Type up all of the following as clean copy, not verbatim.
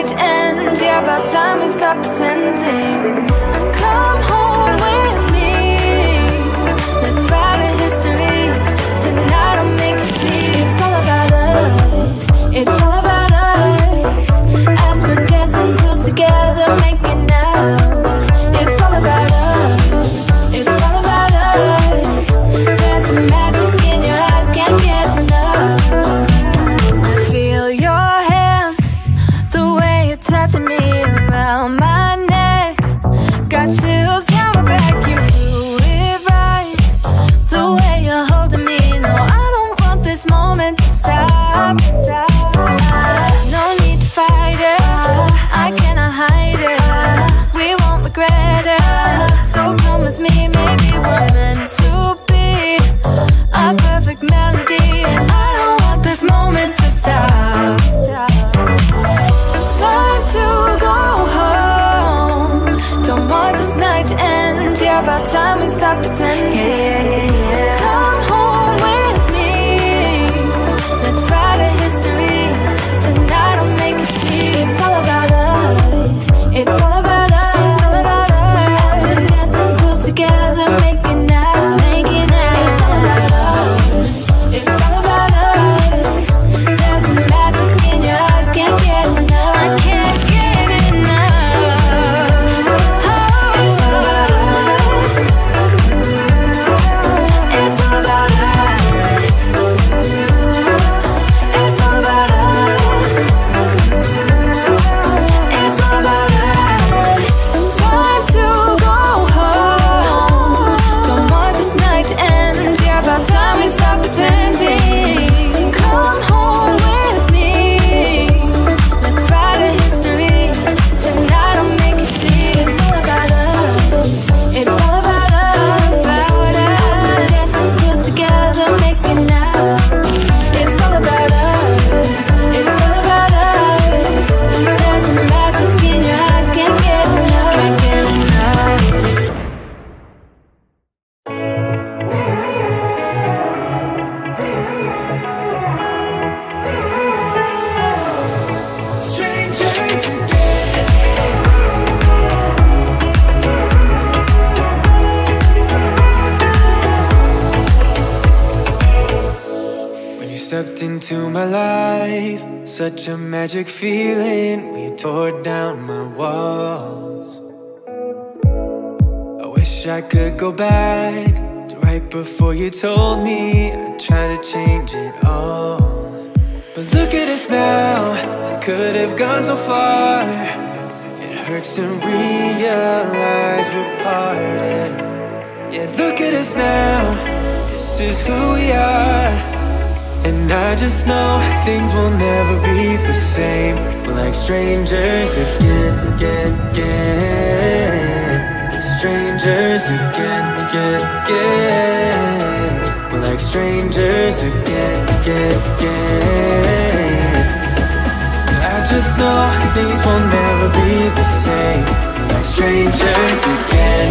night end. Yeah, about time we stop pretending. Come home with me. Let's write a history. Tonight I'll make you see. It's all about us. It's all about us. As we're dancing close together, making out. It's all about us. It's all about us. There's some magic in your eyes, can't get enough. Feel your hands, the way you're touching me around my neck. Got chills down my back, you do it right. The way you're holding me, no, I don't want this moment to stop. No need to fight it, I cannot hide it. We won't regret it, so come with me, maybe we're meant to be. A perfect melody, and I don't want this moment to stop. Time to go home. Don't want this night to end. Yeah, about time we stop pretending. Come home with me. Let's write a history. Tonight I'll make you see. It's all about us. It's all about us. It's all about us. As we're dancing close together, making out, making out. It's all about us. It's all about us. There's some magic in your eyes, can't get enough. I can't get enough. Oh, it's all about us. It's all about us. It's all about us. It's all about us. Time to go home. Don't want this night to end. Yeah, about time we stop pretending. Come home with me. Let's write a history. Tonight I'll make you see. It's all about us. It's all about us. As we're dancing close together, making out. It's all about us. It's all about us. There's a magic in your eyes, can't get enough. Can't get enough. Strangers when you stepped into my life, such a magic feeling when you tore down my walls. I wish I could go back to right before you told me I'd try to change it all. But look at us now, could have gone so far. It hurts to realize we're parted. Yeah, look at us now, this is who we are. And I just know things will never be the same. We're like strangers again, again, again. Strangers again, again, again. We're like strangers again, again, again. I just know things will never be the same. We're like strangers again.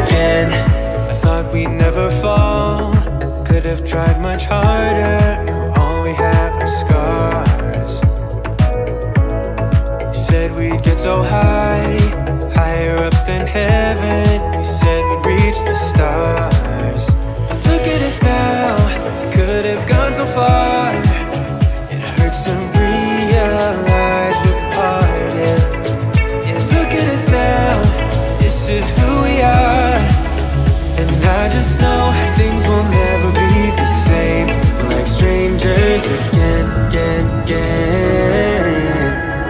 Again, I thought we'd never fall. Could have tried much harder. Now all we have are scars. You said we'd get so high, higher up than heaven. You said we'd reach the stars. But look at us now, could have gone so far. It hurts to realize we're parted. Yeah, look at us now, this is who we are. And I just know things will never be the same. We're like strangers again, again, again.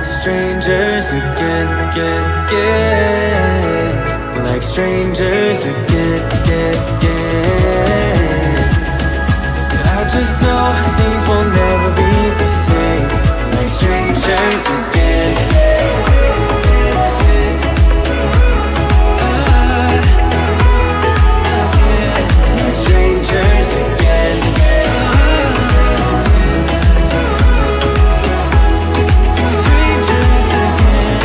Strangers again, again, again. We're like strangers again, again, again. I just know things will never be the same. We're like strangers again. Strangers again. Strangers again.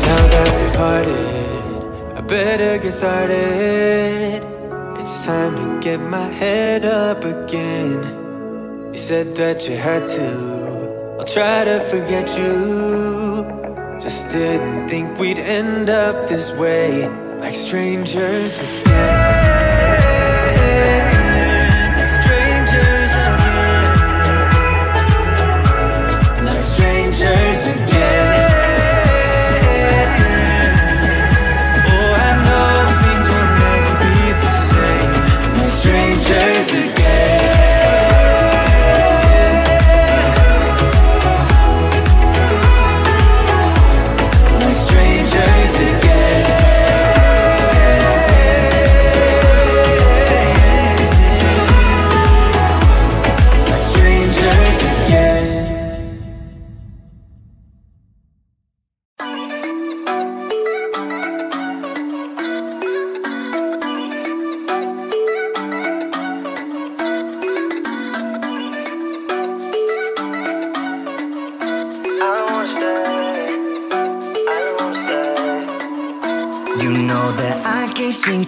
Now that we parted, I better get started. it's time to get my head up again. You said that you had to, I'll try to forget you. Just didn't think we'd end up this way, like strangers again. Strangers again. Like strangers again. Oh, I know things will never be the same. Like strangers again.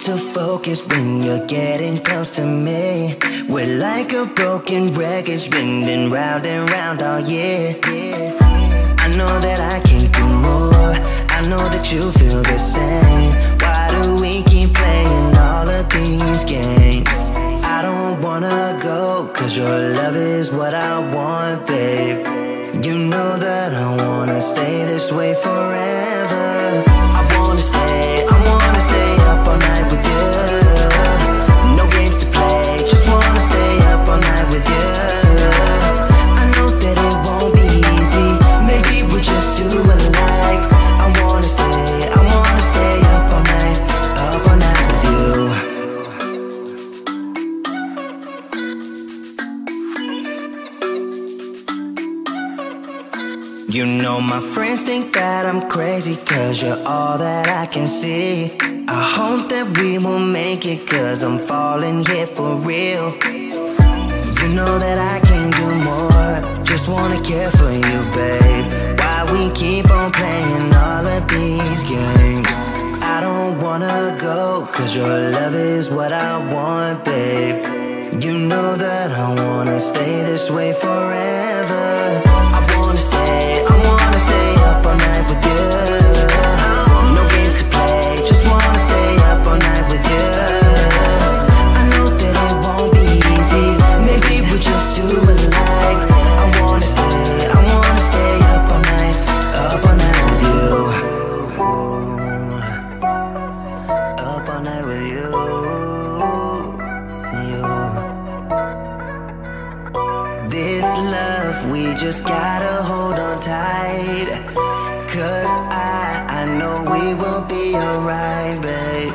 To focus when you're getting close to me. We're like a broken record spinning round and round all year. I know that I can do more. I know that you feel the same. Why do we keep playing all of these games? I don't wanna go, cause your love is what I want, babe. You know that I wanna stay this way forever. I wanna stay up all night with you. No games to play, just wanna stay up all night with you. I know that it won't be easy, maybe we're just too alike. I wanna stay up all night with you. You know my friends think that I'm crazy, cause you're all that I can see. I hope that we will make it, cause I'm falling here for real. You know that I can do more, just wanna care for you, babe. Why we keep on playing all of these games? I don't wanna go, cause your love is what I want, babe. You know that I wanna stay this way forever. I wanna stay up all night with you. No games to play, just wanna stay up all night with you. I know that it won't be easy, maybe we're just too alike. I wanna stay up all night with you. Up all night with you. This love, we just gotta hold on tight. Cause I know we will be alright, babe.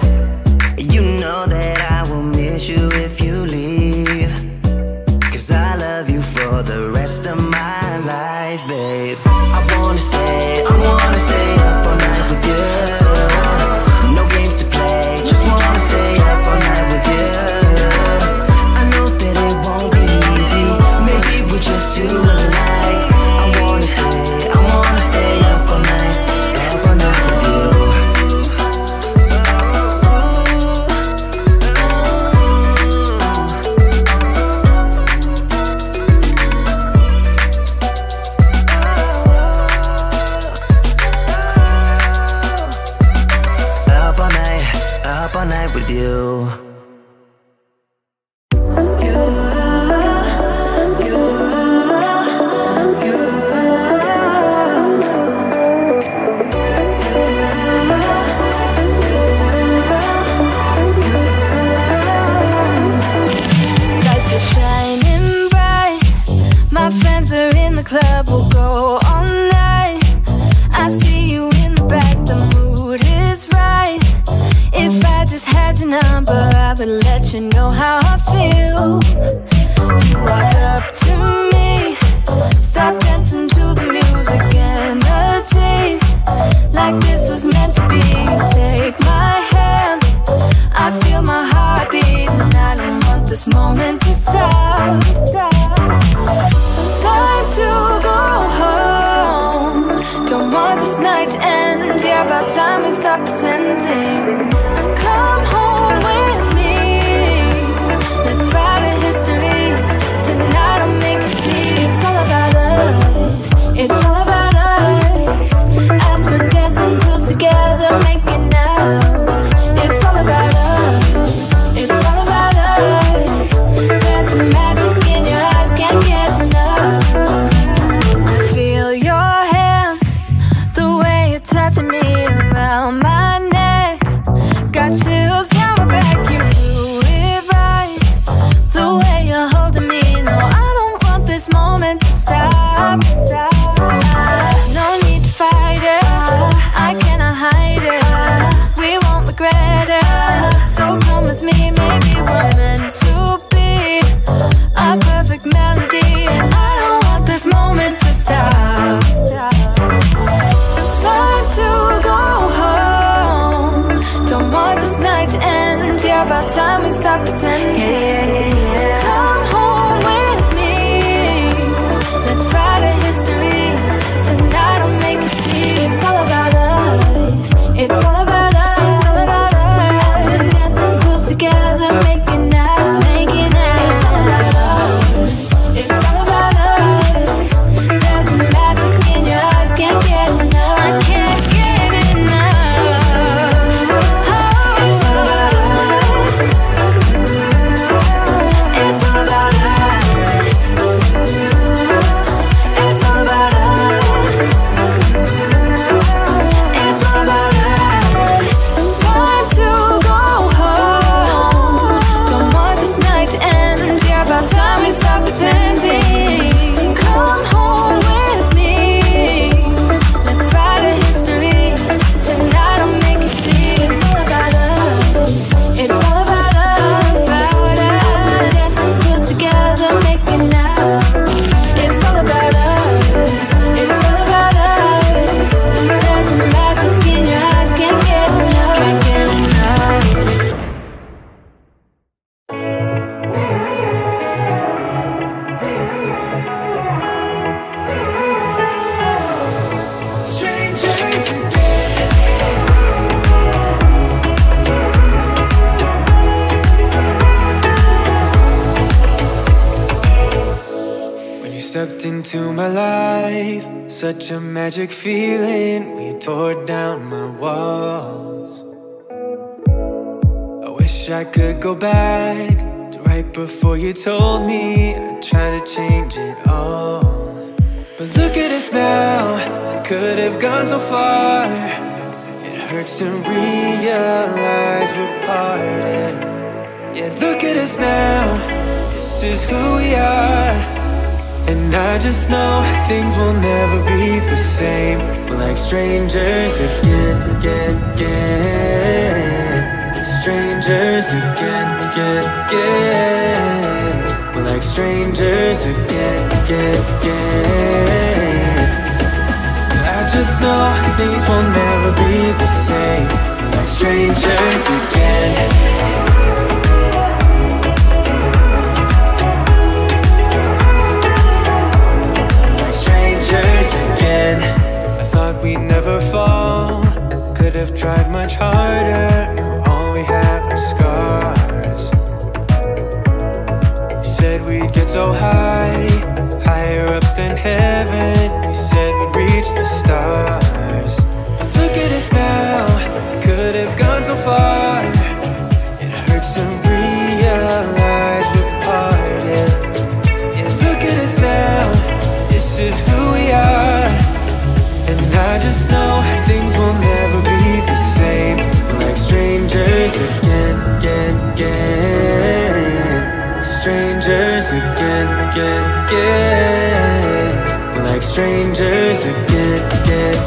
You know that I will miss you if you leave. Cause I love you for the rest of my life, babe. I wanna stay up all night with you. No games to play, just wanna stay up all night with you. I know that it won't be easy, maybe we're just too alike. I wanna stay up all night with you. Up all night with you. Club will go all night. I see you in the back, the mood is right. If I just had your number, I would let you know how I feel. You walk up to me, start dancing to the music, energies like this was meant to be. Take my hand, I feel my heart beat, and I don't want this moment to stop. Time to go home, don't want this night to end. Yeah, about time we stop pretending. Come home with me. Yeah, about time we stop pretending. Come home with me. Let's write a history. Tonight I'll make you see. It's all about us. It's all about us. It's all about us. We're dancing close together, making out, making out. It's all about us. It's all about us. There's a magic in your eyes, can't get enough. I can't get enough. Oh, it's all about us. It's all about us. It's all about us. It's all about us. Time to go home. Don't want this night to end. Yeah, about time we stop pretending. Come home with me. Let's write a history. Tonight I'll make you see. It's all about us. It's all about us. About us. We're dancing close together, making out. It's all about us. It's all about us. There's a magic in your eyes, can't get enough. Can't get enough. Strangers again. When you stepped into my life, such a magic feeling when you tore down my walls. I wish I could go back to right before you told me I'd try to change it all. But look at us now, could have gone so far. It hurts to realize we're parted. Yeah, look at us now, this is who we are. And I just know things will never be the same. We're like strangers again, again, again. Strangers again, again, again. We're like strangers again, again, again. I just know things will never be the same. We're like strangers again. Again, I thought we'd never fall. Could have tried much harder. Now all we have are scars. We said we'd get so high, higher up than heaven. We said we'd reach the stars. Look at us now, could have gone so far. It hurts to realize we're parted. Yeah, look at us now, this is who we are. And I just know things will never be the same. We're like strangers again, again, again. Strangers again, again, again. We're like strangers again, again,